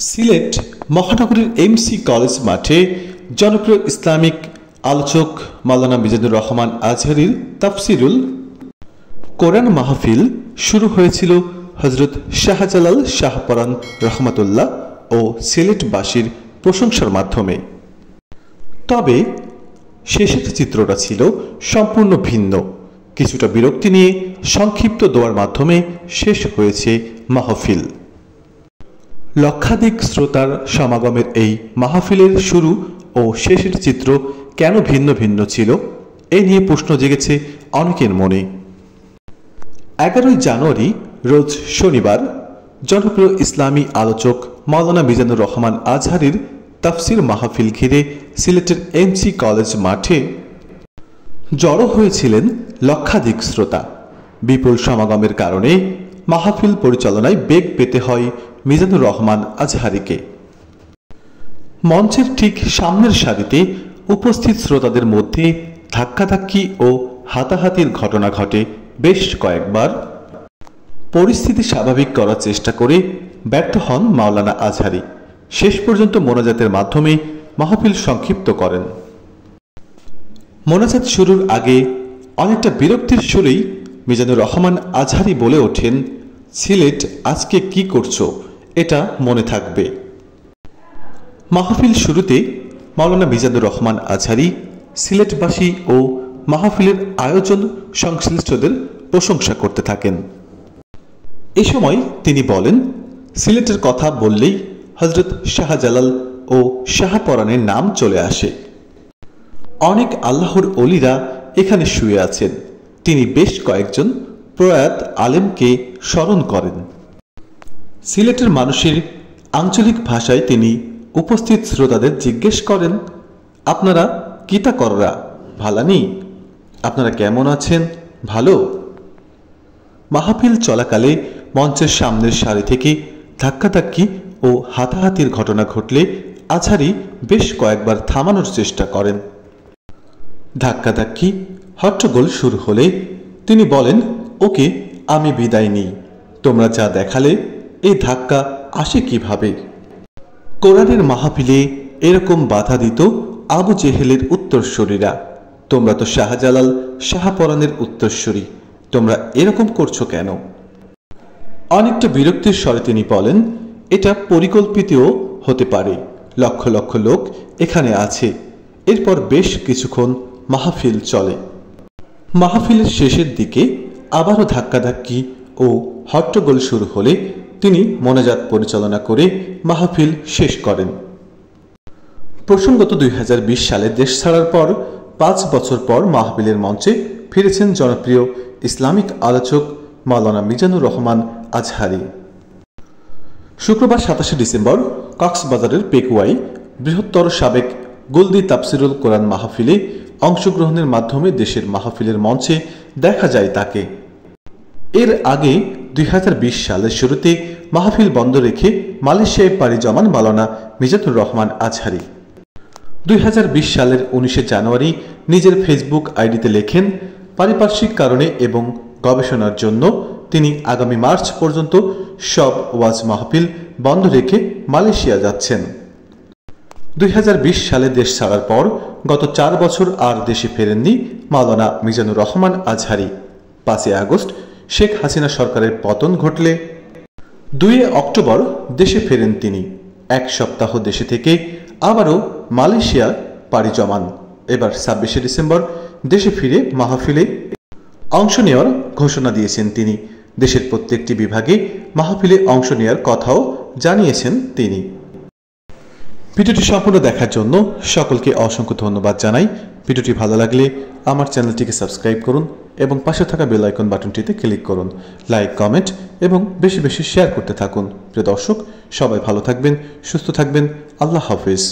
সিলেট মহানগরীর MC college মাঠে জনপ্রিয় ইসলামিক আলোচক মাওলানা মিজানুর রহমান আজহারীর তাফসিরুল কোরআন মাহফিল শুরু হয়েছিল হযরত শাহজালাল শাহপরান রহমাতুল্লাহ ও সিলেটবাসীর প্রশংসার মাধ্যমে। তবে শেষের চিত্রটা ছিল সম্পূর্ণ ভিন্ন। কিছুটা বিরক্তি নিয়ে সংক্ষিপ্ত দোয়ার মাধ্যমে শেষ হয়েছে মাহফিল। লক্ষাধিক শ্রোতার সমাগমের এই মাহফিলের শুরু ও শেষের চিত্র কেন ভিন্ন ভিন্ন ছিল, এ নিয়ে প্রশ্ন জেগেছে অনেকের মনে। 11 জানুয়ারি রোজ শনিবার জনপ্রিয় ইসলামী আলোচক মাওলানা মিজানুর রহমান আজহারীর তাফসির মাহফিল ঘিরে সিলেটের এমসি কলেজ মাঠে জড়ো হয়েছিলেন লক্ষাধিক শ্রোতা। বিপুল সমাগমের কারণে মাহফিল পরিচালনায় বেগ পেতে হয় মিজানুর রহমান আজহারীকে। মঞ্চের ঠিক সামনের সারিতে উপস্থিত শ্রোতাদের মধ্যে ধাক্কাধাক্কি ও হাতাহাতির ঘটনা ঘটে বেশ কয়েকবার। পরিস্থিতি স্বাভাবিক করার চেষ্টা করে ব্যর্থ হন মাওলানা আজহারী। শেষ পর্যন্ত মোনাজাতের মাধ্যমে মাহফিল সংক্ষিপ্ত করেন। মোনাজাত শুরুর আগে অনেকটা বিরক্তির সুরেই মিজানুর রহমান আজহারী বলে ওঠেন, সিলেট আজকে কি করছো, এটা মনে থাকবে। মাহফিল শুরুতে মাওলানা মিজানুর রহমান আজহারী সিলেটবাসী ও মাহফিলের আয়োজন সংশ্লিষ্টদের প্রশংসা করতে থাকেন। এ সময় তিনি বলেন, সিলেটের কথা বললেই হযরত শাহজালাল ও শাহপরানের নাম চলে আসে। অনেক আল্লাহর ওলিরা এখানে শুয়ে আছেন। তিনি বেশ কয়েকজন প্রয়াত আলেমকে স্মরণ করেন। সিলেটের মানুষের আঞ্চলিক ভাষায় তিনি উপস্থিত শ্রোতাদের জিজ্ঞেস করেন, আপনারা কিতা কররা ভালানি, আপনারা কেমন আছেন, ভালো? মাহফিল চলাকালে মঞ্চের সামনের সারি থেকে ধাক্কাধাক্কি ও হাতাহাতির ঘটনা ঘটলে আজহারী বেশ কয়েকবার থামানোর চেষ্টা করেন। ধাক্কাধাক্কি হট্টগোল শুরু হলে তিনি বলেন, ওকে আমি বিদায় নিই, তোমরা যা দেখালে এই ধাক্কা আসে কিভাবে? কোরআনের মাহফিলে এরকম বাধা দিত আবু জেহেলের উত্তরসূরিরা। তোমরা তো শাহজালাল শাহপরানের উত্তরসূরি, তোমরা এরকম করছো কেন? অনেকটা বিরক্তির স্বরে তিনি বলেন, এটা পরিকল্পিতও হতে পারে, লক্ষ লক্ষ লোক এখানে আছে। এরপর বেশ কিছুক্ষণ মাহফিল চলে। মাহফিলের শেষের দিকে আবারও ধাক্কাধাক্কি ও হট্টগোল শুরু হলে তিনি মোনাজাত পরিচালনা করে মাহফিল শেষ করেন। প্রসঙ্গত 2020 সালে দেশ ছাড়ার পর 5 বছর পর মাহফিলের মঞ্চে ফিরেছেন জনপ্রিয় ইসলামিক আলোচক মাওলানা মিজানুর রহমান আজহারী। শুক্রবার 27 ডিসেম্বর কক্সবাজারের পেকুয়ায় বৃহত্তর সাবেক গুলদি তাফসিরুল কোরআন মাহফিলে অংশগ্রহণের মাধ্যমে দেশের মাহফিলের মঞ্চে দেখা যায় তাকে। এর আগে 2020 সালের শুরুতে মাহফিল বন্ধ রেখে মালয়েশিয়ায় পাড়ি জমান মাওলানা মিজানুর রহমান আজহারী 2020 সালের 19 জানুয়ারি নিজের ফেসবুক আইডিতে লেখেন, পারিপার্শ্বিক কারণে এবং গবেষণার জন্য তিনি আগামী মার্চ পর্যন্ত সব ওয়াজ মাহফিল বন্ধ রেখে মালয়েশিয়া যাচ্ছেন। 2020 সালে দেশ ছাড়ার পর গত 4 বছর আর দেশে ফেরেননি মাওলানা মিজানুর রহমান আজহারী। 5 আগস্ট শেখ হাসিনা সরকারের পতন ঘটলে 2 অক্টোবর দেশে ফেরেন তিনি। 1 সপ্তাহ দেশে থেকে আবারও মালয়েশিয়া পাড়ি জমান। এবার 26 ডিসেম্বর দেশে ফিরে মাহফিলে অংশ নেওয়ার ঘোষণা দিয়েছেন তিনি। দেশের প্রত্যেকটি বিভাগে মাহফিলে অংশ নেওয়ার কথাও জানিয়েছেন তিনি। ভিডিওটি সম্পূর্ণ দেখার জন্য সকলকে অসংখ্য ধন্যবাদ জানাই। ভিডিওটি ভালো লাগলে আমার চ্যানেলটিকে সাবস্ক্রাইব করুন এবং পাশে থাকা বেল আইকন বাটনটিতে ক্লিক করুন। লাইক, কমেন্ট এবং বেশি বেশি শেয়ার করতে থাকুন। প্রিয় দর্শক, সবাই ভালো থাকবেন, সুস্থ থাকবেন। আল্লাহ হাফেজ।